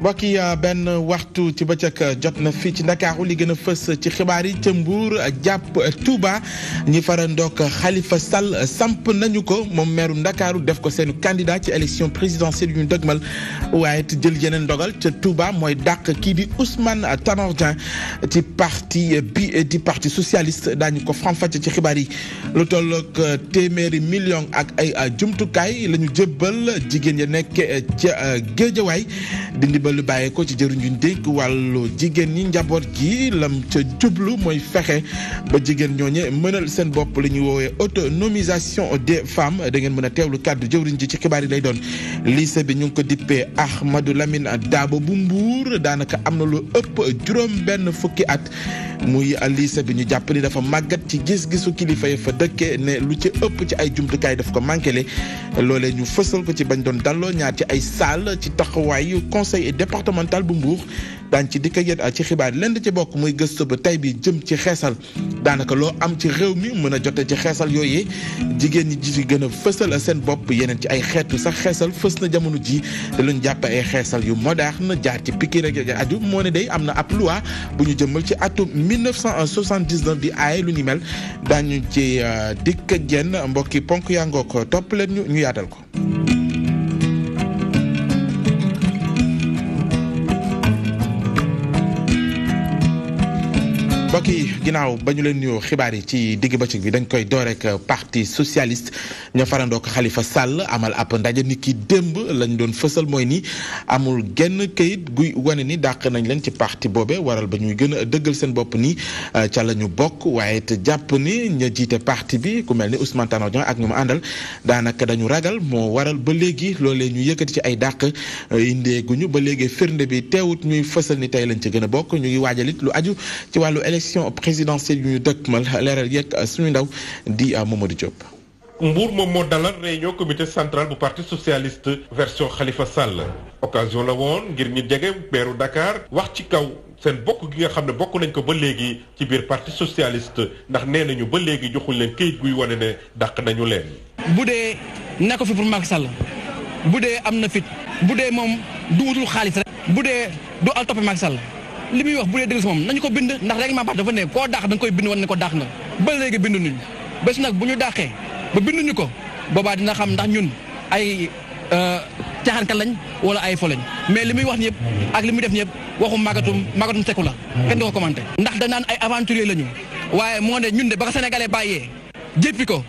mbokk yi benn waxtu ci bëccëg jot na fii ci Ndakaaru li gën a fës ci xibaar yi ca Mbour jàpp Touba ñi farandoog Khalifa Sall samp nañu ko moom meeru Ndakaaru def ko seen candidat ci élection présidentielle yu ñu dëgmal waaye it jël yeneen ndogal ca Touba mooy dàq kii di Ousmane Tanor Dieng ci parti bi di parti socialiste daañu ko faram-fàcce ci xibaar yi lu tolloog téeméeri million ak ay jumtukaay la ñu jébbal jigéen ya nekk ca Géejawaay di ndimbal bàyyee ko ci jëruñ ñu dénk wàllu jigéen ñi njaboot gi lam ca jublu mooy fexe ba jigéen ñooñe mënal seen bopp la ñuy woowee autonomisation des femmes da ngeen mën a teewlu kàddu jëwriñ ji ci xibaar yi lay doon. lycée bi ñu ngi ko dippee Ahmadou Lamine Dabo bu Mbour daanaka am na lu ëpp juróom benn fukki at muy lycée bi ñu jàpp ni dafa màggat ci gis-gisu kilifa yi fa dëkkee ne lu ci ëpp ci ay jumtukaay daf ko manqué loolee ñu fësal ko ci bañ doon dalloo ñaar ci ay salle ci taxawaayu conseil départemental bu Mbour daañ ci dikk yéen ci xibaar lenn ci bokk muy gëstu ba tey bi jëm ci xeesal daanaka loo am ci réew mi mën a jote ci xeesal yooyee jigéen ñi ji ci gën a fësal seen bopp yeneen ci ay xeetu sax xeesal fës na jamono ji te luñ jàpp ay xeesal yu moderne jaar ci pikir rek aju moo ne day am na ab loi bu ñu jëmmal ci atum 1979 di aaye lu ni mel daañu ci dikk genn mbokki ponk yaa ngoog topp leen ñu yaatal ko. mbokk yi ginnaaw ba ñu leen nuyoo xibaar yi ci digg bëccëg bi dañ koy door rek parti socialiste ña farandoo ko Khalifa Sall amal ab ndaje ni ki démb lañ doon fësal mooy ni amul genn kayit guy wane ni dàq nañ leen ci parti boobe waral ba ñuy gën a dëggal seen bopp ni ca la ñu bokk waaye te jàpp ni ña jiite parti bi ku mel ni Ousmane Tanor Dieng ak ñu mu àndal daanaka dañu ragal moo waral ba léegi loolee ñu yëkkati ci ay dàq indeeguñu ba léegi firnde bi teewut ñuy fësal ni tey lañ ci gën a bokk ñu ngi waajalit lu aju ci wàllu élection présidentielle yu ñu dëkkmal leeral yeeg suñu ndaw di Mamadou Diop. Mbour moom moo dalal réunion comité central bu parti socialiste version Khalifa Sall occasion la woon ngir ñu jege meeru Dakar wax ci kaw seen bokk gi nga xam ne bokk nañ ko ba léegi ci biir parti socialiste ndax nee nañu ba léegi joxuñ leen këyit guy wane ne dàq nañu leen. bu dee nekk fi pour Macky Sall bu dee am na fit bu dee moom du wutul xaalis rek bu dee du al toppe Macky Sall li muy wax bu dee dëgg si moom nañu ko bind ndax règlement baax dafa ne koo dàq da nga koy bind wan ne ko dàq nga ba léegi bind nuñu bés nag bu ñu dàqee ba binduñu ko boobaa dina xam ndax ñun ay caaxaankat lañ wala ay fo lañ mais li muy wax ñëpp ak li muy def ñëpp waxu màggatum sekku la kenn du ko commenté ndax danaan ay aventurier lañu waaye moo ne ñun de ba ko sénégalais bàyyee jéppi ko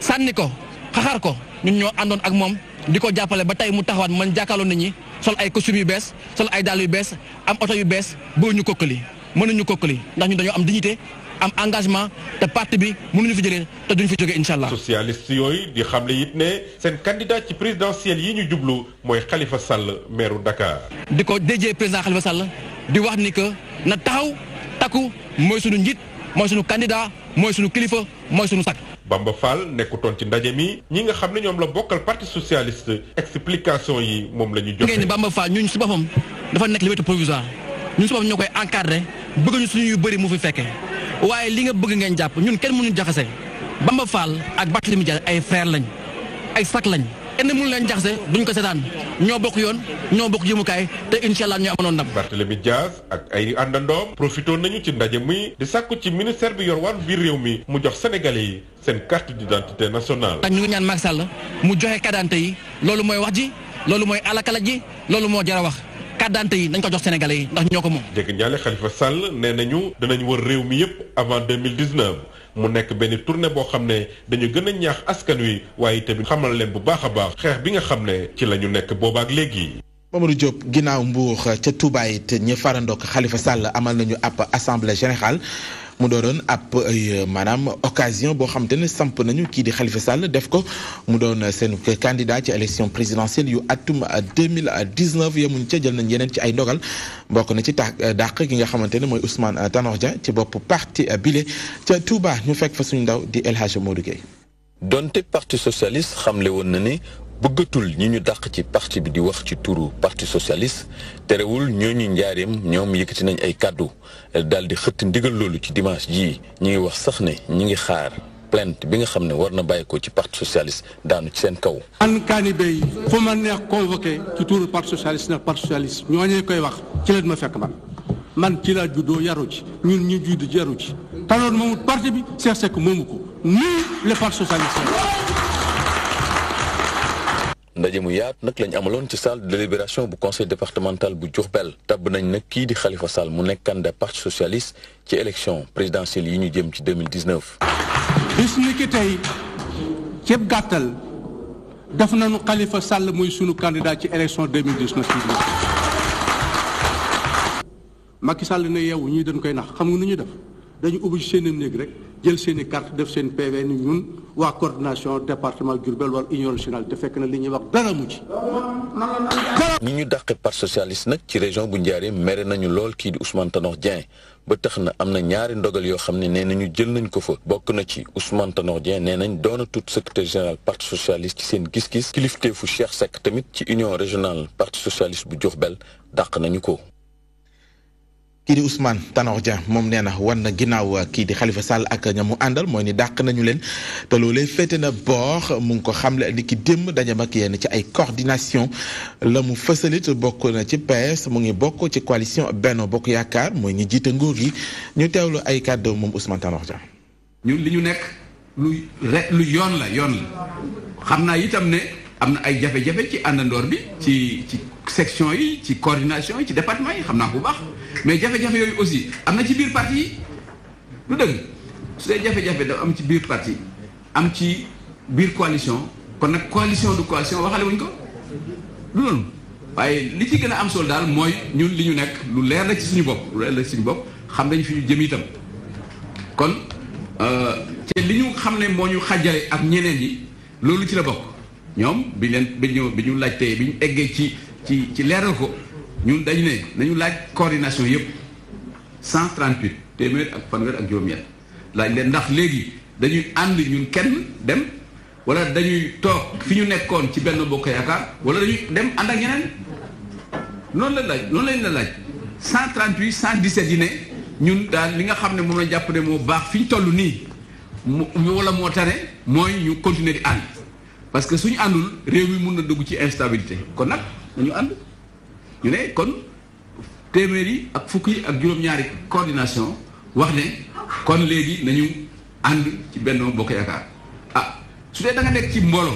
sànni ko xaxar ko ñun ñoo àndoon ak moom di ko jàppale ba tey mu taxawaat man jàkkaarloo nit ñi sol ay costume yu bees sol ay dàll yu bees am oto yu bees boo ñu kokkali mënuñu kokkali ndax ñun dañoo am dignité am engagement te parti bi mënuñu fi jëlee te duñu fi jógee incha allah. socialiste yooyu di xamle it ne seen candidat ci présidentielle yi ñu jublu mooy Khalifa Sall maire Dakar. di ko déjee président Khalifa Sall di wax ni que na taxaw takku mooy suñu njiit mooy suñu candidat mooy suñu kilifa mooy suñu sak. Bamba Fall nekkutoon ci ndaje mi ñi nga xam ne ñoom la bokkal parti socialiste explication yi moom la ñu joxe. ngeen ni Bamba Fall ñun si boppam dafa nekk liberté provisoire ñun si boppam ñoo koy encadré bëgg ñu suñu yu bëri mu fi fekkee waaye li nga bëgg ngeen jàpp ñun kenn mënuñu jaxase Bamba Fall ak Barthélémy Dias ay frère lañ ay sak lañ kenn mënu leen jaxase duñ ko seetaan ñoo bokk yoon ñoo bokk jëmukaay te incha allah ñoo amoon ndam. Barthélémy Dias ak ay àndandoom profité nañu ci ndaje muy di sàkku ci ministère bi yor wàllu biir réew mi mu jox sénégalais yi seen carte d'identité nationale. ñu ngi ñaan Macky Sall mu joxe carte d'identité yi loolu mooy wax ji loolu mooy alakala ji loolu moo jar a wax carte d'identité yi nañ ko jox sénégalais yi ndax ñoo ko moom. jéggi ñaale Khalifa Sall nee nañu danañ wër réew mi yépp avant 2019 mu nekk benn tournée boo xam ne dañu gën a ñaax askan wi waaye tamit xamal leen bu baax a baax xeex bi nga xam ne ci la ñu nekk boobaak léegi. Mamadou Diop ginnaaw Mbour ca Touba it ñi farandook Khalifa Sall amal nañu ab assemblée générale mu doon ab maanaam occasion boo xam te ne samp nañu kii di Khalifa Sall def ko mu doon seen candidat ci élection présidentielle yu atum 2019 yemuñ ca jël nañ yeneen ci ay ndogal bokk na ci dàq gi nga xamante ne mooy Ousmane Tanor Dieng ci bopp parti bile ca Touba ñu fekk fa suñu ndaw di El Hadj Modou Gueye. donte parti socialiste xamle woon na ne bëggatul ñi ñu dàq ci parti bi di wax ci turu parti socialiste terewul ñooñu njaareem ñoom yëkkati nañ ay kàddu daal di xëtt ndigal loolu ci dimanche jii ñi ngi wax sax ne ñi ngi xaar plainte bi nga xam ne war na bàyyi ko ci parti socialiste daanu ci seen kaw. man Kaani Bey fu ma neex convoqué ci turu parti socialiste ndax parti socialiste ñooñee koy wax ci leen ma fekk man ci laa juddoo yaru ci ñun ñu judd ci yaru ci taloon moomu parti bi Cheikh Seck moomu ko nii le parti socialiste. ndaje mu yaatu nag lañ amaloon ci salle de délibération bu conseil départemental bu Diourbel tabb nañ nag kii di Khalifa Sall mu nekk candidat parti socialiste ci élection présidentielle yi ñu jëm ci 2019. bis ni ki tey ceeb gàttal def nañu Khalifa Sall muy sunu candidat ci élection 2019. Macky Sall ne yow ñii dañ koy nax xam nga nu ñuy def dañu ubbi seen néeg rek jël seen i carte def seen PV ni ñun waa coordination département Diourbel wala union nationale te fekk na li ñuy wax dara mu ci. ñi ñu dàqe parti socialiste nag ci région bu Ndiarème mere nañu lool kii di Ousmane Tanor Dieng ba tax na am na ñaari ndogal yoo xam ne nee nañu jël nañ ko fa bokk na ci Ousmane Tanor Dieng nee nañ doona tout secrétaire général parti socialiste ci seen gis-gis kilifteefu Cheikh Seck tamit ci union régionale parti socialiste bu Diourbel dàq nañu ko. kii di Ousmane Tanor Dieng moom nee na wan na ginnaaw kii di Khalifa Sall ak ñamu àndal mooy ni dàq nañu leen te loolee féete na boor mu ngi ko xamle ni ki démb daje ak yenn ci ay coordination la mu fësalit bokk na ci PS mu ngi bokk ci coalition Benno Bokk Yaakaar mooy ñi jiite nguur gi ñu teewlu ay kàddu moom Ousmane Tanor Dieng. ñun li ñu nekk lu yoon la xam naa itam ne am na ay jafe-jafe ci àndandoor bi ci section yi ci coordination yi ci département yi xam naa bu baax mais jafe-jafe yooyu aussi am na ci biir parti yi lu dëgg su dee jafe-jafe dafa am ci biir parti am ci biir coalition kon nag coalition du coalition waxale wuñ ko lu noonu waaye li ci gën a am solo daal mooy ñun li ñu nekk lu leer la ci suñu bopp xam nañ fi ñu jëm itam kon te li ñu xam ne moo ñu xàjjale ak ñeneen yi loolu ci la bokk ñoom bi ñu laajtee bi ñu eggee ci leeral ko ñun dañu ne nañu laaj coordination yëpp 138 téeméer ak fanweer ak juróom-ñett laaj leen ndax léegi dañuy ànd ñun kenn dem wala dañuy toog fi ñu nekkoon ci Benno Bokk Yaakaar wala dañuy dem ànd ak ñeneen noonu lañ la laaj 138 117 yi ne ñun daal li nga xam ne moom la jàpp ne moo baax fi ñu toll nii wala moo tane mooy ñu continuer di ànd parce que suñu àndul réew mi mun na dugg ci instabilité kon nag nañu ànd ñu ne kon téeméer yi ak fukk yi ak juróom-ñaari coordination wax ne kon léegi nañu ànd ci Benno Bokk Yaakaar su dee da nga nekk ci mbooloo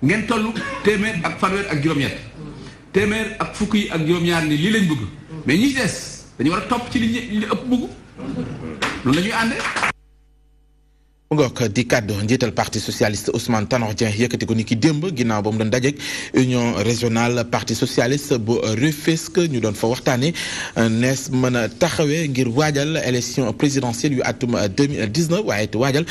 ngeen toll téeméer ak fanweer ak juróom-ñett téeméer ak fukk yi ak juróom-ñaar ni lii lañ bëgg mais ñi ci des dañu war a topp ci li ëpp bëgg loolu la ñuy àndee. mu ngoog di kàddu njiital parti socialiste Ousmane Tanor Dieng yëkkati ko ni ki démb ginnaaw ba mu doon dajeek union régionale parti socialiste bu Rufisque ñu doon fa waxtaanee nees mën a taxawee ngir waajal élection présidentielle yu atum 2019 waaye it waajal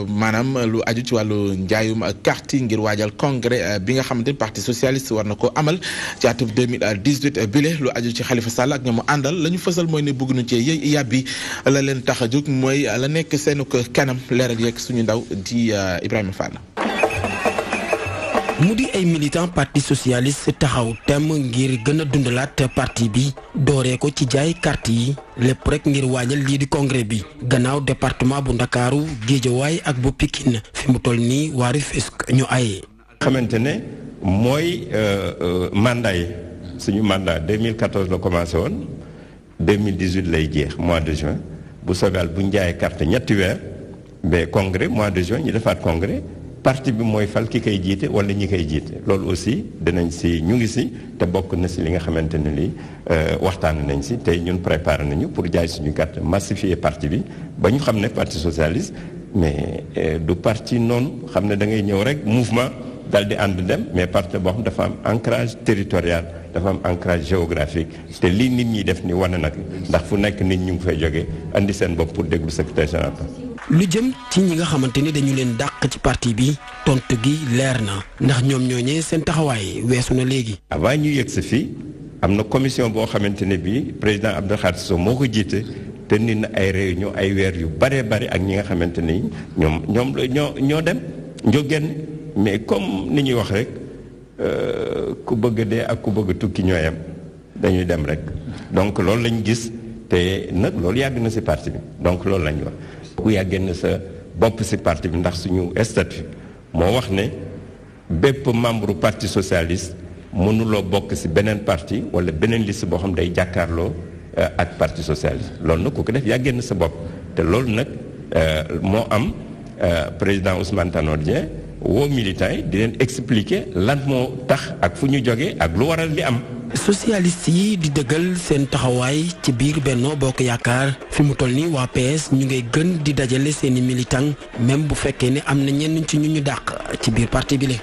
maanaam lu aju ci wàllu njaayum carte ngir waajal congrès bi nga xamante ni parti socialiste war na ko amal ci atum 2018 bile lu aju ci Khalifa Sall ak ñamu àndal la ñu fësal mooy ne bëgg nu cee yëy yàbbi la leen tax a jóg mooy la nekk seenu kanam. leeral yeeg suñu ndaw di Ibrahima Fall. mu di ay militant parti socialiste taxaw tem ngir gën a dundalaat parti bi dooree ko ci jaay carte yi lépp rek ngir waajal lii di congrès bi gannaaw département bu Ndakaaru Géejawaay ak bu Pikine fi mu toll nii waa Rufisque ñu aye. xamante ne mooy mandat yi suñu mandat 2014 la commencé woon 2018 lay jeex mois de juin bu soobee bu ñu jaayee carte ñetti weer. mais congrès mois de juin ñu defaat congrès parti bi mooy fal ki koy jiite wala ñi koy jiite loolu aussi dinañ si ñu ngi si te bokk na si li nga xamante ne lii waxtaan nañ si tey ñun préparé nañu pour jaay suñu carte massifier parti bi ba ñu xam ne parti socialiste mais du parti noonu xam ne da ngay ñëw rek mouvement dal di ànd dem mais parti boo xam dafa am ancrage territorial dafa am ancrage géographique te lii nit ñi def ni wane nag ndax fu nekk nit ñu ngi fay jógee andi seen bopp pour déglu secrétaire général. lu jëm ci ñi nga xamante ni dañu leen dàq ci parti bi tontu gi leer na ndax ñoom ñooñee seen taxawaay weesu na léegi. avant ñu yegg si fii am na commission boo xamante ne bii président Abdou Khadre Sow moo ko jiite te nit na ay réunion ay weer yu bare bare ak ñi nga xamante ni ñoo dem ñoo génn mais comme ni ñuy wax rek ku bëgg dee ak ku bëgg tukki ñoo yem dañuy dem rek donc loolu lañ gis te nag loolu yàgg na si parti bi donc loolu lañ wax. ku yàggee na sa bopp ci parti bi ndax suñu statut moo wax ne bépp membre parti socialiste mënuloo bokk ci beneen parti wala beneen liste boo xam day jàkkaarloo ak parti socialiste loolu nag ku ko def yaa génn sa bopp te loolu nag moo am président Ousmane Tanor Dieng woo militants yi di leen expliquer lan moo tax ak fu ñu jógee ak lu waral li am. socialiste yi di dëggal seen taxawaay ci biir Benno Bokk Yaakaar fi mu toll nii waa PS ñu ngay gën di dajale seeni militants même bu fekkee ne am na ñenn ci ñu dàq ci biir parti bi la.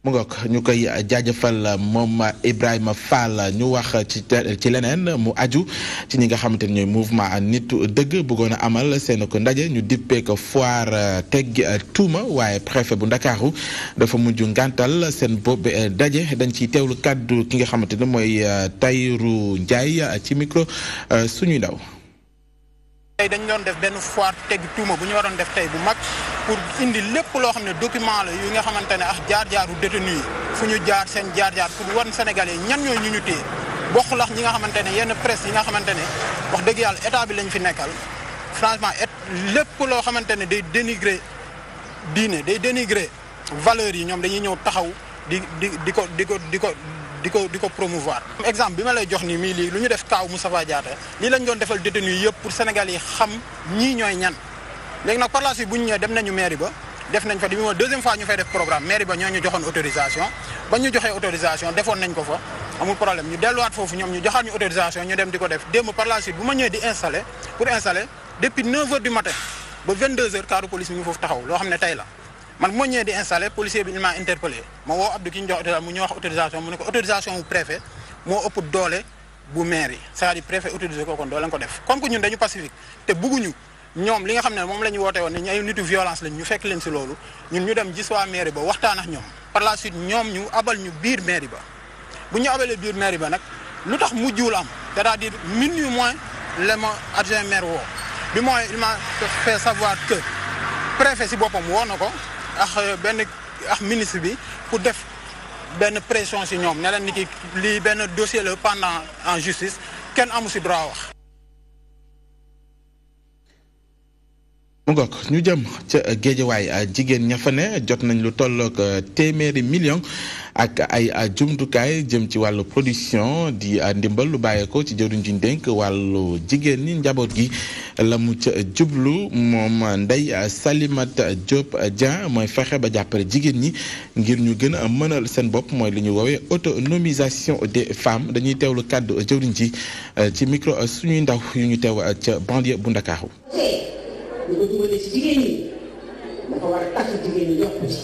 mu ngoog ñu koy jaajëfal moom Ibrahima Fall ñu wax ci leneen mu aju ci ñi nga xamante ne ñooy mouvement nitu dëgg bëggoon a amal seen ko ndaje ñu dippee ko foire teggi tuuma waaye préfet bu Ndakaaru dafa mujj ngàntal seen boobu daje dañ ciy teewlu kàddu ki nga xamante ne mooy Tayru Ndiaye ci micro suñuy ndaw. tey dañu doon def benn foire teggi tuuma bu ñu waroon def tey bu mag pour indi lépp loo xam ne document la yu nga xamante ne ak jaar-jaaru détenu yi fu ñu jaar seen jaar-jaar pour wan Sénégalais ñan ñooy ñu téye bokkul ak ñi nga xamante ne yenn presse yi nga xamante ne wax dëgg yàlla état bi lañ fi nekkal franchement lépp loo xamante ne day dénigrer diine day dénigrer valeurs yi ñoom dañuy ñëw taxaw di ko promouvoir. exemple bi ma lay jox nii mii lii lu ñu def kaaw Moustapha Diatta lii lañ doon defal détenu yi yëpp pour Sénégal yi xam ñii ñooy ñan léegi nag par la suite bu ñu ñëwee dem nañu mairie ba def nañ fa di deuxième fois ñu fay def programme mairie ba ñoo ñu joxoon autorisation ba ñu joxee autorisation defoon nañ ko fa amul problème ñu delluwaat foofu ñoom ñu joxaat ñu autorisation ñu dem di ko def démb par la suite bu ma ñëwee di installer depuis 9h du matin ba 22h kaaru police mi ngi foofu taxaw loo xam ne tey la man bu ma ñëwee di installer policier bi il m'a interpellé ma woo Abdou ki ñu jox autorisation mu ñu wax autorisation mu ne ko autorisation bu préfet moo ëpp doole bu maire yi c'est-à-dire préfet autorisé ko kon doo leen ko def comme que ñun dañu pacifique te bugguñu ñoom li nga xam ne moom la ñu woote woon ne ñu ay nitu violence lañ ñu fekk leen si loolu ñun ñu dem gis waa mairie ba waxtaan ak ñoom par la suite ñoom ñu abal ñu biir mairie ba bu ñu abalee biir mairie ba nag lu tax mujjul am c'est-à-dire minuit moins la ma adjoint maire woo bi mooy il m'a fait savoir que préfet si boppam woo na ko ak ministre bi pour def benn pression si ñoom ne leen ni ki lii benn dossier la pendant en justice kenn amu si droit wax. mu ngoog ñu jëm ca Géejawaay jigéen ña fa ne jot nañ lu tollook téeméeri million ak ay jumtukaay jëm ci wàllu production di ndimbal lu bàyyeekoo ci jëwriñ ji dénk wàllu jigéen ñi njaboot gi la mu ca jublu moom Ndeye Salimata Diop Dieng mooy fexe ba jàppale jigéen ñi ngir ñu gën a mënal seen bopp mooy li ñu woowee autonomisation des femmes dañuy teewlu kàddu jëwriñ ji ci micro suñuy ndaw yu ñu teew ca banlieue bu Ndakaaru. ñu ko dugalee ci jigéen ñi dafa war a tax jigéen ñi yokku ci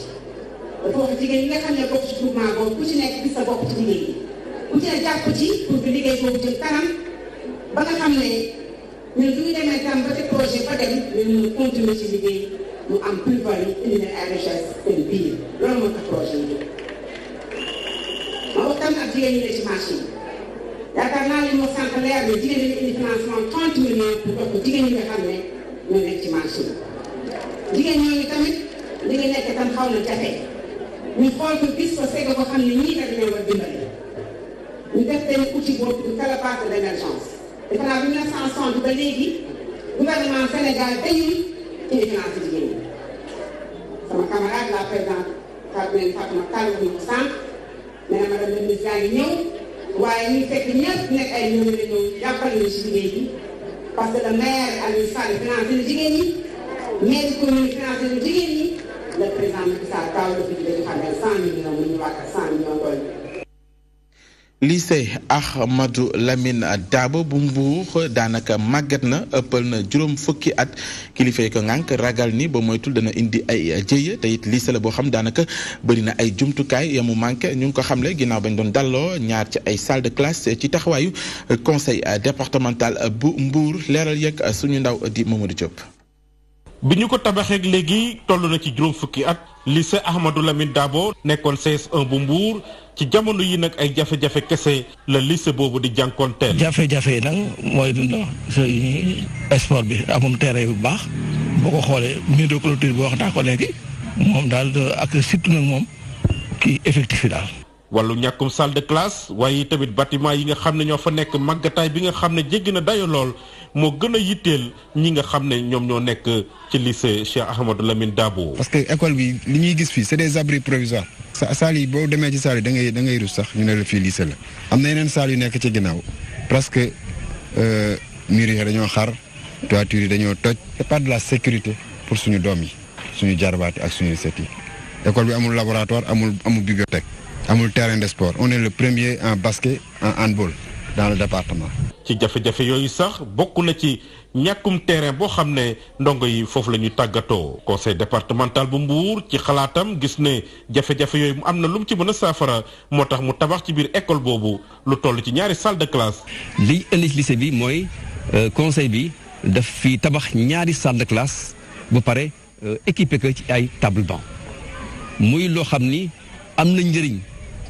dafa wax jigéen ñi nga xam ne bokk ci groupement boobu ku ci nekk gis sa bopp ci jigéen ñi ku ci ne jàpp ci pour que liggéey boobu jëm kanam ba nga xam ne ñun bu ñu demee tam ba te projet ba dem ñu mën a continuer ci liggéey mu am plus-value indi leen ay richesse seen biir loolu moo tax projet yi jóg ma waxtaan ak jigéen ñi ne ci marché yi yaakaar naa li moo sànq leer na jigéen ñi indi financement 30 millions pour jox ko jigéen ñi nga xam ne ñoo nekk ci marché bi jigéen ñooñu tamit li nga nekk tam xaw na jafe ñu xool ko gis ko segg ko xam ne ñii kat ñoo war dimbali ñu def benn outil boobu de calebasse d'émergence defe naa 1960 ba léegi gouvernement Sénégal dañuy indi financé jigéen ñi sama camarade la présidente Fatma Tall ñu ko sànq nee na madame le ministre yaa ngi ñëw waaye ñu fekk ñëpp nekk ay ñëw la ñëw jàppale ñu ci liggéey bi parce que le maire Aliou Sall financé na jigéen ñi maire commune financé na jigéen ñi le président Macky Sall taw la fi di xam ne 100 millions mu ñu wàkk 100 millions doole. lycée Ahmadou Lamine Dabo bu Mbour daanaka màggat na ëppal na juróom fukki at kilifa yi ko ŋànk ragal ni ba moytul dana indi ay jéye te it lycée la boo xam daanaka bëri na ay jumtukaay yamu manqué ñu ngi ko xamle ginnaaw bañ doon dalloo ñaar ci ay salle de classe ci taxawaayu conseil départemental bu Mbour leeral yeeg suñu ndaw di Mamadou Diop. bi ñu ko tabaxeek léegi toll na ci juróom fukki at lycée Ahmadou Lamine Dabo nekkoon CS1 bu Mbour ci jamono yi nag ay jafe-jafe kese la lycée boobu di jànkoonteel. jafe-jafe yi nag mooy sport bi amum terrain bu baax boo ko xoolee mur de clôture bi wax naa ko léegi moom daal ak surtout nag moom kii effectif yi daal. wàllu ñàkkum salle de classe waaye tamit bâtiment yi nga xam ne ñoo fa nekk màggataay bi nga xam ne jéggi na dayo lool moo gën a yitteel ñi nga xam ne ñoom ñoo nekk ci lycée Cheikh Ahmadou Lamine Dabo. parce que école bi li ñuy gis fii c'est des abris provisoires. salle yi boo demee ci salle yi da ngay rus sax ñu ne la fii lycée la. am na yeneen salle yu nekk ci ginnaaw presque murs yi dañoo xar toitures yi dañoo toj. c'est pas de la sécurité pour suñu doom yi suñu jarbaat ak suñu set yi école bi amul laboratoire amul bibliothèque amul terrain de sport on est le premier en basket en handball dans le département. ci jafe-jafe yooyu sax bokk na ci ñàkkum terrain boo xam ne ndongo yi foofu la ñu tàggatoo conseil départemental bu Mbour ci xalaatam gis ne jafe-jafe yooyu mu am na lu mu ci mën a saafara moo tax mu tabax ci biir école boobu lu toll ci 2 salle de classe. li indi ci lycée bi mooy conseil bi daf fi tabax 2 salle de classe ba pare équipé ko ci ay table banc muy loo xam ni am na njëriñ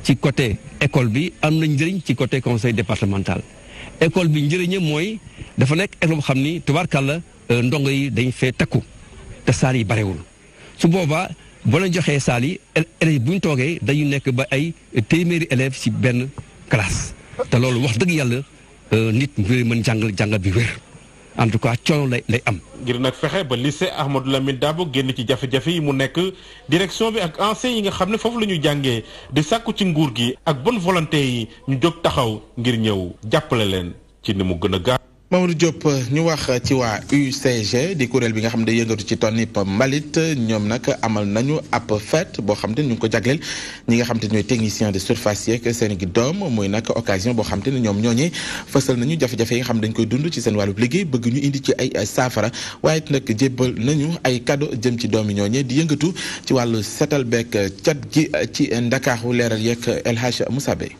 ci côté école bi am na njëriñ ci côté conseil départemental. école bi njëriñam mooy dafa nekk école boo xam ni tubaarkàlla ndongo yi dañ fee takku te saal yi barewul su boobaa boo leen joxee saal yi élèves bu ñu toogee dañu nekk ba ay téeméeri élèves ci benn classe te loolu wax dëgg yàlla nit ngir mën jàngal bi wér en tout cas coono lay am. ngir nag fexe ba lycée Ahmadou Lamine Dabo génn ci jafe-jafe yi mu nekk direction bi ak enseignants yi nga xam ne foofu la ñu jàngee di sàkku ci nguur gi ak bonne volonté yi ñu jóg taxaw ngir ñëw jàppale leen ci ni mu gën a gaaw. Mamadou Diop ñu wax ci waa UCG di kuréel bi nga xam ne yëngatu ci tonnib mbalit ñoom nag amal nañu ab fête boo xam te ne ñu ngi ko jagleel ñi nga xam te ñooy technicien de surface yeeg seen gi doom muy nag occasion boo xam te ne ñoom ñooñee fësal nañu jafe-jafe yi nga xam dañ koy dund ci seen wàllu liggéey bëgg ñu indi ci ay saafara waaye it nag jébbal nañu ay cadeau jëm ci doomi ñooñee di yëngatu ci wàllu setal beeg cat gi ci Ndakaaru leeral yeeg El Hadj Moussa Bey.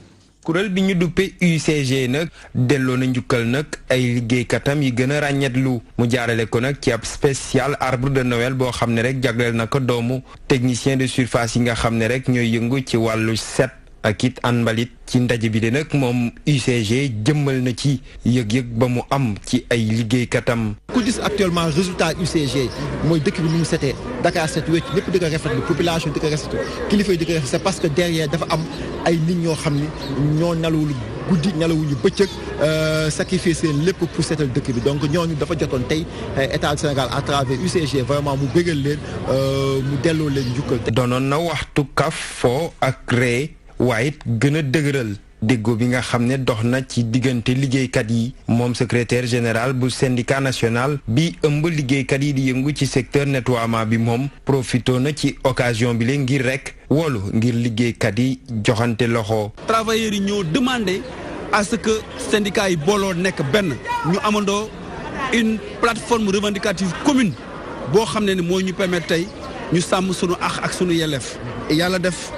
kuréel bi ñu duppe UCG nag delloo na njukkal nag ay liggéeykatam yi gën a ràññetlu mu jaarale ko nag ci ab spécial arbre de Noël boo xam ne rek jagleel na ko doomu technicien de surface yi nga xam ne rek ñooy yëngu ci wàllu set ak it an mbalit ci ndaje bi de nag moom UCG jëmmal na ci yëg-yëg ba mu am ci ay liggéeykatam. ku gis actuellement résultat UCG mooy dëkk bi nu mu setee Dakar set wecc lépp di ko rafetlu population di ko rafetlu kilifa yi di ko rafetlu c'est parce que derrière dafa am ay nit ñoo xam ni ñoo nalawul guddi nalawuñu bëccëg sacrifier seen lépp pour seetal dëkk bi donc ñooñu dafa jotoon tey état du Sénégal à travers UCG vraiment mu bëggal leen mu delloo leen njukkal. doonoon na waxtu kaf foo ak ree waaye it gën a dëgëral déggoo bi nga xam ne dox na ci diggante liggéeykat yi moom secrétaire général bu syndicat national bi ëmb liggéeykat yi di yëngu ci secteur nettoiement bi moom profito na ci occasion bi leen ngir rek woolu ngir liggéeykat yi joxante loxo. travailleurs yi ñoo demandé à ce que syndicat yi booloo nekk benn ñu amandoo une plateforme revendicative commune boo xam ne ni moo ñu permettre tey ñu sàmm sunu àq ak sunu yelleef yàlla def.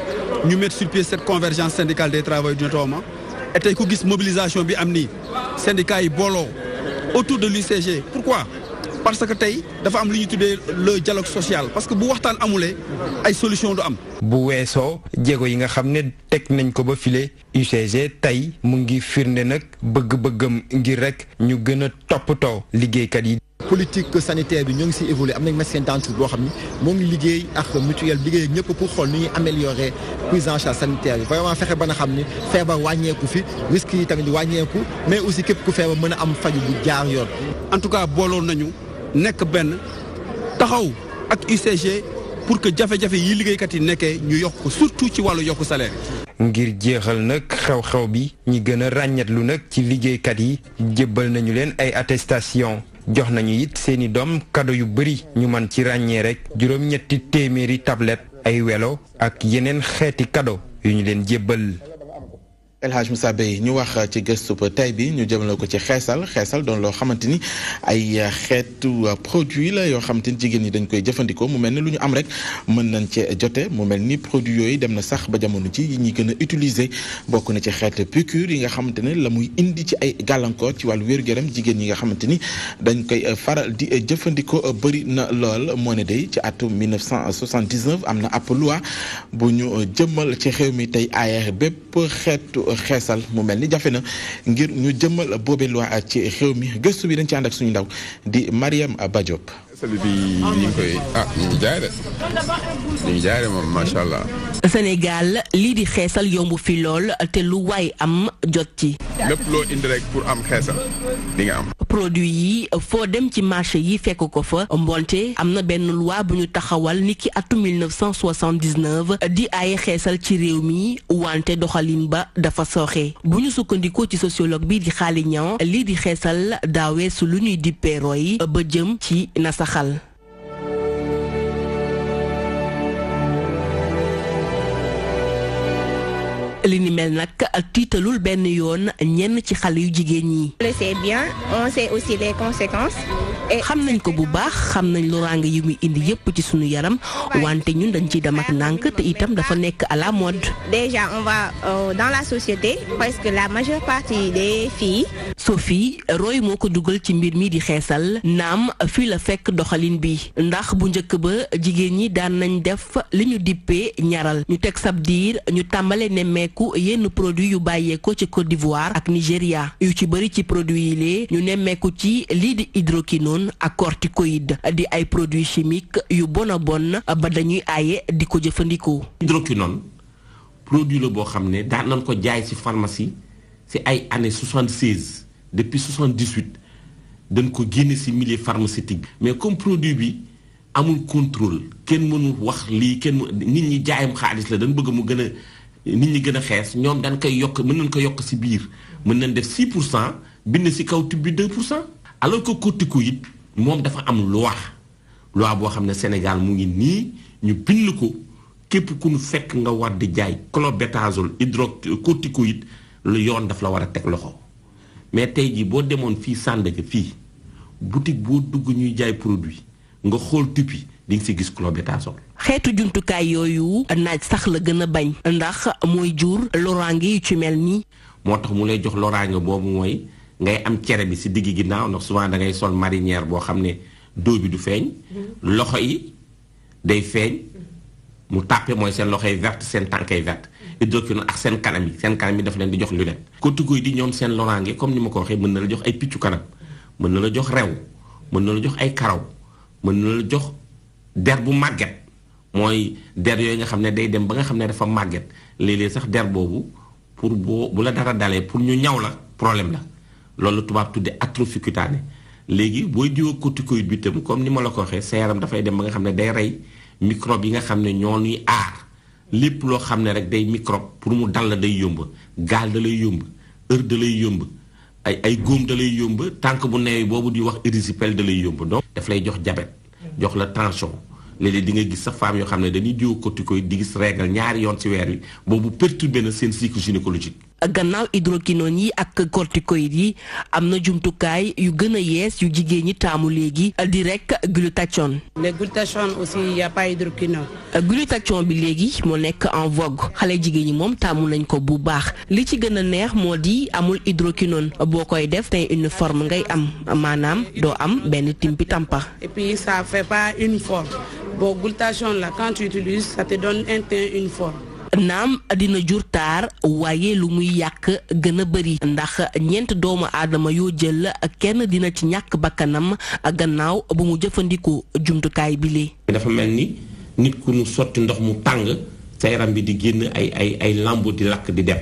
ñu mettre sur pied cette convergence syndicale des travailleurs du nettoiement et tey ku gis mobilisation bi am nii syndicats yi booloo autour de l'UCG pourquoi parce que tey dafa am lu ñu tuddee le dialogue social parce que bu waxtaan amulee ay solution du am. bu weesoo jéego yi nga xam ne teg nañ ko ba file UCG tey mu ngi firnde nag bëgg-bëggam ngir rek ñu gën a toppatoo liggéeykat yi. politique sanitaire bi ñoo ngi si évolué am nañ médecin dentiste boo xam ni moo ngi liggéey ak mutuelle liggéey ak ñëpp pour xool nu ñuy améliorer prise en charge sanitaire yi vraiment fexe ba nga xam ni feebar wàññeeku fi risques yi tamit wàññeeku mais aussi képp ku feebar mën a am faju bu jaar yoon. en tout cas booloon nañu nekk benn taxaw ak UCG pour que jafe-jafe yi liggéeykat yi nekkee ñu yokk ko surtout ci wàllu yokku salaire. ngir jeexal nag xew-xew bi ñi gën a ràññetlu nag ci liggéeykat yi jébbal nañu leen ay attestation jox nañu it seeni doom cadeau yu bëri ñu man ci ràññee rek juróom-ñetti téeméeri tablette ay welo ak yeneen xeeti cadeau yu ñu leen jébbal. El Hadj Moussa Bey ñu wax ci gëstu tey bi ñu jëmale ko ci xeesal doon loo xamante ni ay xeetu produit la yoo xamante ni jigéen ñi dañ koy jëfandikoo mu mel ni lu ñu am rek mën nañ cee jote mu mel ni produit yooyu dem na sax ba jamono ci yi ñuy gën a utiliser bokk na ci xeet piqûre yi nga xamante ne la muy indi ci ay gàllankoor ci wàllu wér-gu-yaram jigéen ñi nga xamante ni dañ koy faral di jëfandikoo bëri na lool moo ne day ci atum 1979 am na ab loi bu ñu jëmmal ci xew mi tey aaye bépp xeetu xeesal mu mel ni jafe na ngir ñu jëmmal boobe loi ci xew mi gëstu bi dañ ci ànd ak suñu ndaw di Mariam Badiop. tali bi ñu ngi koy ñu ngi jaay de moom macha allah. Sénégal lii di xeesal yomb fi lool te lu waay am jot ci. lépp loo indi rek pour am xeesal di nga am. produit yi foo dem ci marché yi fekk ko fa mbonte am na benn loi bu ñu taxawal niki atu 1979 di ay xeesal ci réew mi wante doxalin ba dafa sooxe bu ñu sukkandikoo ci sociologue bi di Xaali Ñaŋ lii di xeesal daawee su lu ñuy dippee roy ba jëm ci nasaxal. li ni mel nag tiitalul benn yoon ñenn ci xale yu jigéen ñi. On le sait bien, on sait aussi les conséquences. xam nañ ko bu baax xam nañ loraange yu muy indi yépp ci sunu yaram wante ñun dañ ciy dem ak nànk te itam dafa nekk à la mode. Déjà on va dans la société presque la majeure partie des filles. Sophie roy moo ko dugal ci mbir mi di xeesal naam fii la fekk doxalin bi ndax bu njëkk ba jigéen ñi daan nañ def li ñu dippee ñaral ñu teg sab diir ñu tàmbale nemmeeku yenn produit yu bàyyeeko ci Côte d'Ivoire ak Nigéria yu ci bëri ci produit yi lee ñu nemmeeku ci lii di hydroquinone ak corticoïde di ay produits chimiques yu bon a bon ba dañuy aaye di ko jëfandikoo. hydroquinone produit la boo xam ne daan nañ ko jaay ci pharmacie ci ay années 76 depuis 78 dañ ko génne ci milieu pharmaceutique mais comme produit bi amul contrôle kenn mënul wax lii nit ñi jaayam xaalis la dañ bëgg mu gën a nit ñi gën a xees ñoom dañ koy yokk mën nañ ko yokk ci biir mën nañ def 6% bind ci kaw tube bi 2%. alors que corticoïde moom dafa am loi boo xam ne Sénégal mu ngi nii ñu bind ko képp ku ñu fekk nga war di jaay clobétasol hydrocorticoïde lu yoon daf la war a teg loxo mais tey jii boo demoon fii Sandaga fii boutique boo dugg ñuy jaay produit nga xool tube yi di nga ci gis clobétasol. xeetu jumtukaay yooyu naaj sax la gën a bañ ndax mooy jur loraange yu ci mel nii. moo tax mu lay jox loraange boobu mooy ngay am cere bi ci digg ginnaaw ndax souvent da ngay sol marinière boo xam ne doo bi du feeñ. loxo yi day feeñ mu tàppe mooy seen loxo yi verte seen tànkay verte hydroquinone ak seen kanam yi daf leen di jox lunette. corticoïdes yi ñoom seen loraange comme ni ma ko waxee mën na la jox ay piccu kanam mën na la jox rew mën na la jox ay karaw mën na la jox der bu màgget mooy der yooyu nga xam ne day dem ba nga xam ne dafa màgget léeg-léeg sax der boobu pour bu la dara dalee pour ñu ñaw la problème la loolu tubaab tudde atrophie cutanée léegi booy diwoo corticoïde bi itam comme ni ma la ko waxee sa yaram dafay dem ba nga xam ne day rey microbe yi nga xam ne ñoo ñuy aar lépp loo xam ne rek day microbe pour mu dal la day yomb gaal da lay yomb heure da lay yomb ay góom da lay yomb tànk bu neew boobu di wax érysipèle da lay yomb donc daf lay jox diabète jox la tension léeg-léeg di nga gis sax femme yoo xam ne dañuy diwoo corticoïde di gis règle ñaari yoon ci weer wi boobu perturbé na seen cycle gynécologique. gannaaw hydroquinone yi ak corticoïdes yi am na jumtukaay yu gën a yees yu jigéen ñi taamu léegi di rek glutathione. le glutathione aussi y a pas hydroquinone. glutathione bi léegi moo nekk en vogue xale jigéen ñi moom taamu nañ ko bu baax li ci gën a neex moo di amul hydroquinone boo koy def te une forme ngay am maanaam doo am benn timpi tampa. et puis ça fait pas une forme bon glutathione la quand tu utilises ça te donne un teint une forme. naam dina jur taar waaye lu muy yàq gën a bëri ndax ñeent doomu aadama yoo jël kenn dina ci ñàkk bakkanam gannaaw bu mu jëfandikoo jumtukaay bi lee. dafa mel ni nit ku nu sotti ndox mu tàng sa yaram bi di génn ay lambo di lakk di dem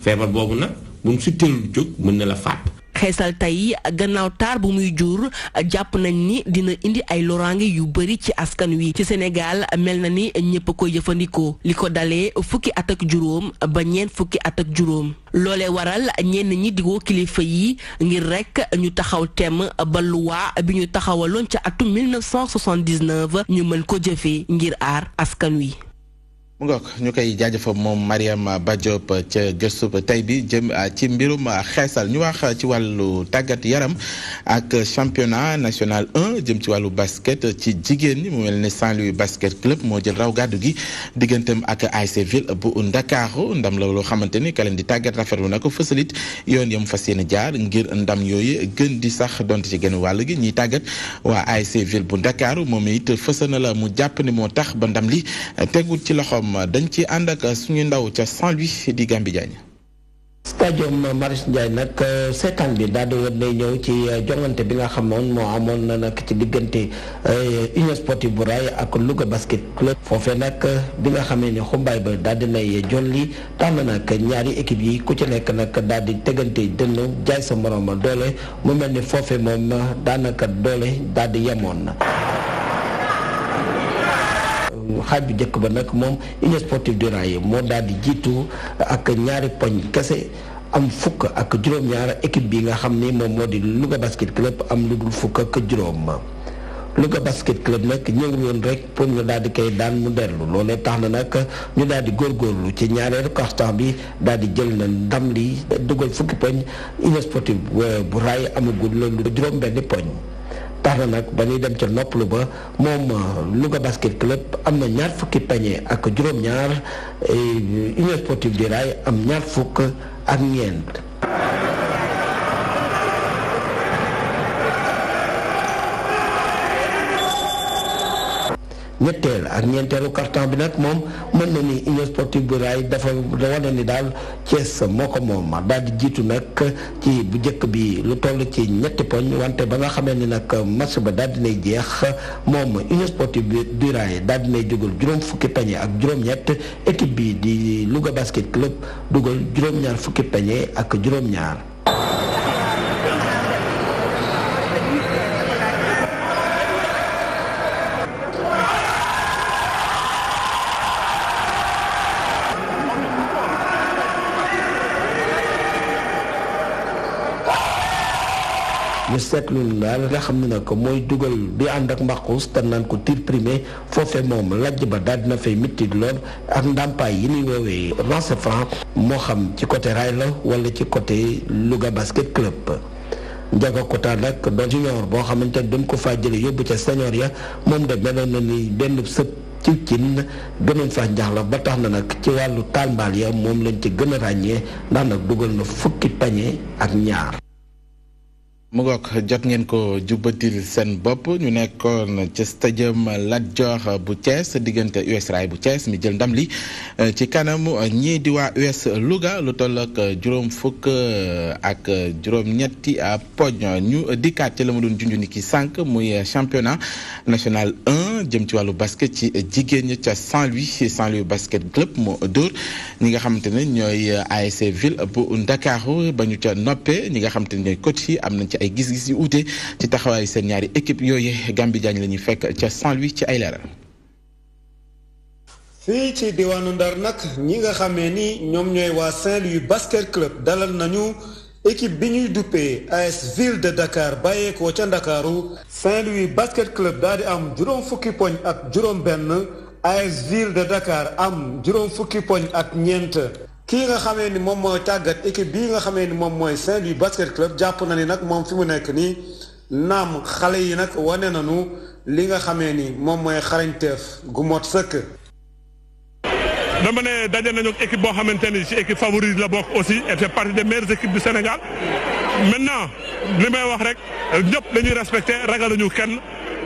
feebar boobu nag bu mu si teelul jóg mën na la faat. xeesal tey gannaaw taar bu muy jur jàpp nañ ni dina indi ay loraange yu bëri ci askan wi ci Sénégal mel na ni ñëpp koy jëfandikoo li ko dalee fukki at ak juróom ba ñeent fukki at ak juróom loolee waral ñenn ñi di woo kilifa yi ngir rek ñu taxaw temm ba luwaa bi ñu taxawaloon ca atum 1979 ñu mën ko jëfee ngir aar askan wi. mu ngoog ñu koy jaajëfal moom Mariam Ba Diop ca gëstu tey bi jëm ci mbirum xeesal ñu wax ci wàllu tàggat yaram ak championnat national 1 jëm ci wàllu basket ci jigéen ñi mu mel ne Saint-Louis basket club moo jël raw gàddu gi digganteem ak ASC Ville bu Ndakaaru ndam la loo xamante ni ka leen di tàggat rafetlu na ko fësalit yoon yam fas yéene jaar ngir ndam yooyu gën di sax donte ci genn wàll gi ñiy tàggat waa ASC Ville bu Ndakaaru moom it fësal na la mu jàpp ni moo tax ba ndam li tegul ci loxoom dañ ci ànd ak suñu ndaw ca Saint-Louis di Gambi Diagne. stadium Marius Ndiaye nag seetaan bi daal di woon nay ñëw ci jongante bi nga xamoon moo amoon na nag ci diggante Union Sportive bu Rail ak Louga Basket Club foofee nag bi nga xamee ni xumbaay ba daal di nay jolli tax na nag ñaari équipe yi ku ci nekk nag daal di tegante dënn jaay sa morom doole mu mel ni foofee moom daanaka doole daal di yemoon. xaaj bu njëkk ba nag moom Union Sportive du Rail moo daal di jiitu ak ñaari poñ kese am fukk ak juróom-ñaar équipe bi nga xam ni moom moo di Louga Basket Club am lu dul fukk ak juróom. Louga Basket Club nag ñëwul woon rek pour ñu daal di koy daan mu dellu loolee tax na nag ñu daal di góorgóorlu ci ñaareelu quart-temps bi daal di jël na ndam li dugal fukki poñ Union Sportive bu Rail amagul loolu juróom-benni poñ. tax na nag ba ñuy dem ca noppalu ba moom Louga Basket Club am na ñaar fukki pañe ak juróom-ñaar Union Sportive du Rail am ñaar fukk ak ñeent. ñetteel ak ñeenteelu carton bi nag moom mën na ni Union Sportive bu Rail dafa wane ni daal Thiès moo ko moom daal di jiitu nag ci bu njëkk bi lu toll ci ñetti poñ wante ba nga xamee ni nag match ba daal dinay jeex moom Union Sportive bu Rail daal dinay dugal juróom fukki pañe ak juróom-ñett équipe bi di Louga Basket Club dugal juróom-ñaar fukki pañe ak juróom-ñaar. ñu seetlu daal nga xam ne nag mooy dugal bi ànd ak mbaqus te naan ko tir primé foofee moom lajj ba daal dina fay mitti lool ak ndàmpaay yi ñuy woowee lancer franc moo xam ci côté Rail la wala ci côté Louga Basket Club. Ndiaga Kota nag doon junior boo xamante ne dañ ko faa jële yóbbu ca senior ya moom de meloon na ni benn sëb ci cin gënoon faa njaxla ba tax na nag ci wàllu taal mbaal ya moom lañ ci gën a ràññee ndax nag dugal na fukki pañe ak ñaar. mu ngoog jot ngeen ko jubbatil seen bopp ñu nekkoon ci stadium Lat Dior bu Thiès diggante US Rail bu Thiès mi jël ndam li ci kanam ñii di waa US Louga lu toll ak juróom fukk ak juróom-ñetti poñ ñu dikkaat ci la ma doon junj ni ki sànq muy championnat national 1 jëm ci wàllu basket ci jigéen ñi ca Saint-Louis basket club moo dóor ñi nga xamante ne ñooy ASC Ville bu Ndakaaru ba ñu ca noppee ñi nga xamante ne ñooy coach yi am nañ ci ay gis-gis yu uute ci taxawaayu seen ñaari équipe yooyu Gambi Diagne la ñuy fekk ca Saint-Louis ci ay leeral. fii ci diwaanu Ndar nag ñi nga xamee ni ñoom ñooy waa Saint-Louis basket club dalal nañu équipe bi ñuy duppee AS Ville de Dakar bàyyeekoo ca Ndakaaru Saint-Louis basket club daal di am juróom fukki poñ ak juróom benn AS Ville de Dakar am juróom fukki poñ ak ñeent. kii nga xamee ni moom mooy tàggat équipe bii nga xamee ni moom mooy Saint-Louis basket club jàpp na ni nag moom fi mu nekk nii naam xale yi nag wane nañu li nga xamee ni moom mooy xarañteef gu mot sëkk. dama ne daje nañu ak équipe boo xamante ni ci équipe favorite la bokk aussi et fait partie des meilleures équipes du Sénégal maintenant li may wax rek ñëpp dañuy respecté ragaluñu kenn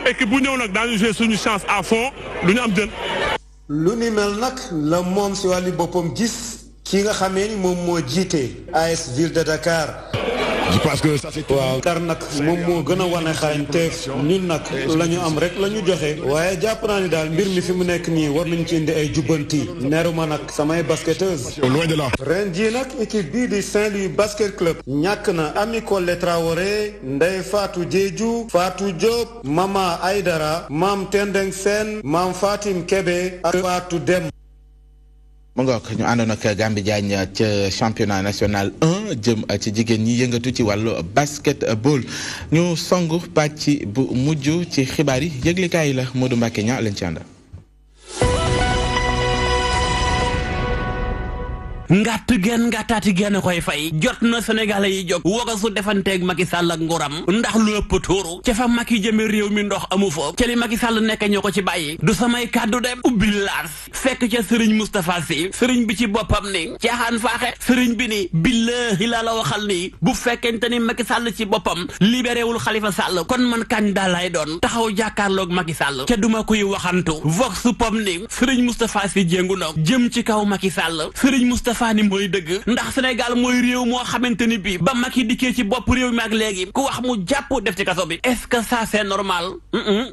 équipe bu ñëw nag daañu jouer suñu chance à fond lu ñu am jël. lu ni mel nag la moom si wàllu boppam gis. ki nga xamee ni moom moo jiite AS Ville de Dakar. je pense que ça c'est waaw Dakar nag moom moo gën a wane xarañteef ñun nag la ñu am rek la ñu joxe. waaye jàpp naa ni daal mbir mi fi mu nekk nii war nañ ci indi ay jubbanti. neeru ma nag samay basketteuse. loin de là. ren jii nag équipe bii di Saint-Louis basket club. ñàkk na Ami Collé Traoré Ndeye Fatou Diédhiou Fatou Diop Mama Aydara Maam Tendeng Sène Maam Fatim Kébé ak Fatou Dem. mu ngoog ñu àndoon ak Gambi Diagne ca championnat national 1 jëm ci jigéen ñi yëngatu ci wàllu basketball ñu songu pàcc bu mujj ci xibaar yi yëglekaay yi la Modou Mbacké ñaa leen ci àndal. ngàtt genn ngàttaati genn koy fay jot na sénégalais yi jóg wagasu defanteeg Macky Sall ak nguuram ndax lu ëpp tuuru ca fa Macky jëme réew mi ndox amu fa ca li Macky Sall nekk ñoo ko ci bàyyi du samay kàddu dem ubbi laas fekk ca sëriñ Moustapha Sy sëriñ bi ci boppam ni caaxaan faaxe sëriñ bi ni billaahi laa la waxal ni bu fekkente ni Macky Sall ci boppam libéré wul Khalifa Sall kon man candidat lay doon taxaw jàkkaarloog Macky Sall ca duma koy waxantu vox pop ni sëriñ Moustapha Sy jéngu na jëm ci kaw Macky Sall sëriñ Moustapha Moustapha ni mooy dëgg ndax Sénégal mooy réew moo xamante ni bii ba Macky dikkee ci bopp réew mi ak léegi ku wax mu jàpp def ci kaso bi est-ce que ça c'est normal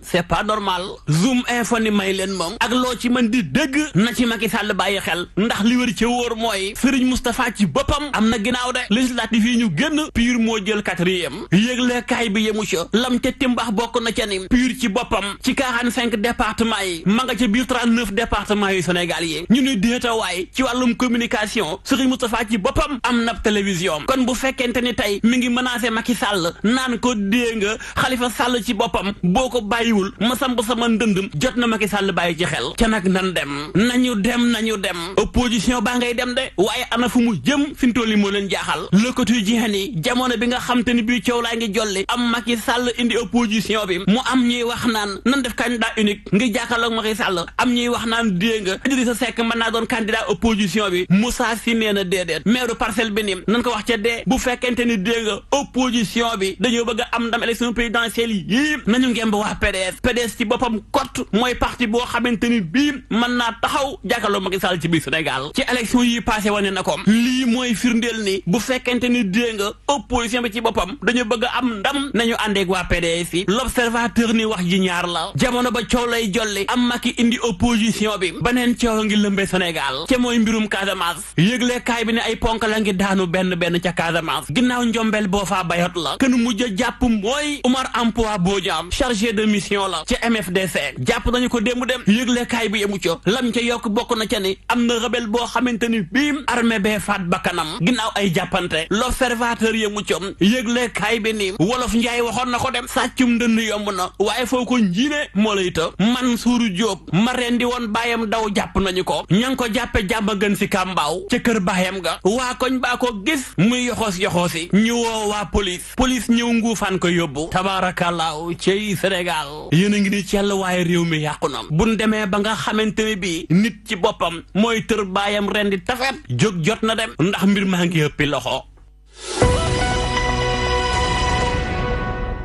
c'est pas normal Zoom info ni may leen moom ak loo ci mën di dëgg na ci Macky Sall bàyyi xel ndax li wër ci wóor mooy Serigne Moustapha ci boppam am na ginnaaw de législative yi ñu génn PUR moo jël 4e yëgle kaay bi yemu ca lam ca timbax bokk na ca ni PUR ci boppam ci 45 départements yi ma nga ca biir 39 départements yu Sénégal yi ñu ni déetawaay ci wàllum communication Serigne Moustapha ci boppam am na télévision kon bu fekkente ni tey mi ngi menacé Macky Sall naan ko dee nga Khalifa Sall ci boppam boo ko bàyyiwul ma samp sama ndëndëm jot na Macky Sall bàyyi ci xel ca nag nan dem nañu dem opposition baa ngay dem de waaye ana fu mu jëm fi mu toll nii moo leen jaaxal Le Quotidien ni jamono bi nga xam te ni bii coow laa ngi jolli am Macky Sall indi opposition bi mu am ñuy wax naan nan def candidat unique ngi jàkkaarloog Macky Sall am ñuy wax naan dee nga Idrissa Seck mën naa doon candidat opposition bi Moussa Sy nee na déedéet maire Parcelles bi ni nan ko wax ca dee bu fekkente ni dee nga opposition bi dañoo bëgg a am ndam élection présidentielle yi nañu ngemb waa PDS ci boppam kot mooy parti boo xamante ni bii mën naa taxaw jàkkaarloog Macky Sall ci biir Sénégal ci élection yi passé wane na ko lii mooy firndeel ni bu fekkente ni dee nga opposition bi ci boppam dañoo bëgg a am ndam nañu àndeeg waa PDS yi L'Observateur ni wax ji ñaar la jamono ba coow lay jolli am Macky indi opposition bi beneen coow ngi lëmbee Sénégal ca mooy mbirum Casamance yëgle kaay bi ne ay ponk la ngi daanu benn ca Casamance ginnaaw njombel boo faa bayot la kënu mujj a jàpp mooy Oumar Ampoix Bodian chargé de mission la ca MFDC jàpp nañu ko démb dem yëgle kaay bi yemu ca lam ca yokk bokk na ca ni am na rebelle boo xamante ni bii armée bee faat bakkanam ginnaaw ay jàppante L'Observateur yemu ca yëgle kaay bi ni wolof njaay waxoon na ko dem sàccum ndënd yomb na waaye foo ko njiine moo lay të Mansour Diop ma rendi woon baayam daw jàpp nañu ko ña ngi ko jàppe jàmm gën si kàmbaaw ca kër baayam ga waa koñ baa ko gis muy yoxoosi ñu woo waa police ñëw nguufaan ko yóbbu tabaarakallaahu ci Sénégal yéen a ngi ni cell waaye réew mi yàqu na buñ demee ba nga xamante ne bii nit ci boppam mooy tër baayam rendi tafet jóg jot na dem ndax mbir maa ngi ëppi loxo.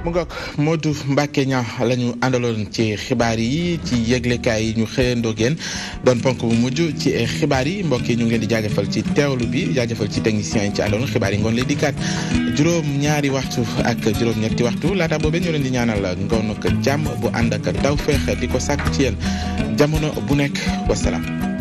mu ngoog Modou Mbacké Niang la ñu àndaloon ci xibaar yi ci yëglekaay yi ñu xëyandoo génn doon ponk bu mujj ci xibaar yi mbokk yi ñu ngi leen di jaajëfal ci teewlu bi jaajëfal ci techniciens yi ci àndoon xibaar yi ngoon leen di kat juróom-ñaari waxtu ak juróom-ñetti waxtu laata boobee ñu leen di ñaanal ngoon ak jàmm bu ànd ak tawfeex di ko sàkk ci yéen jamono bu nekk wasalaam.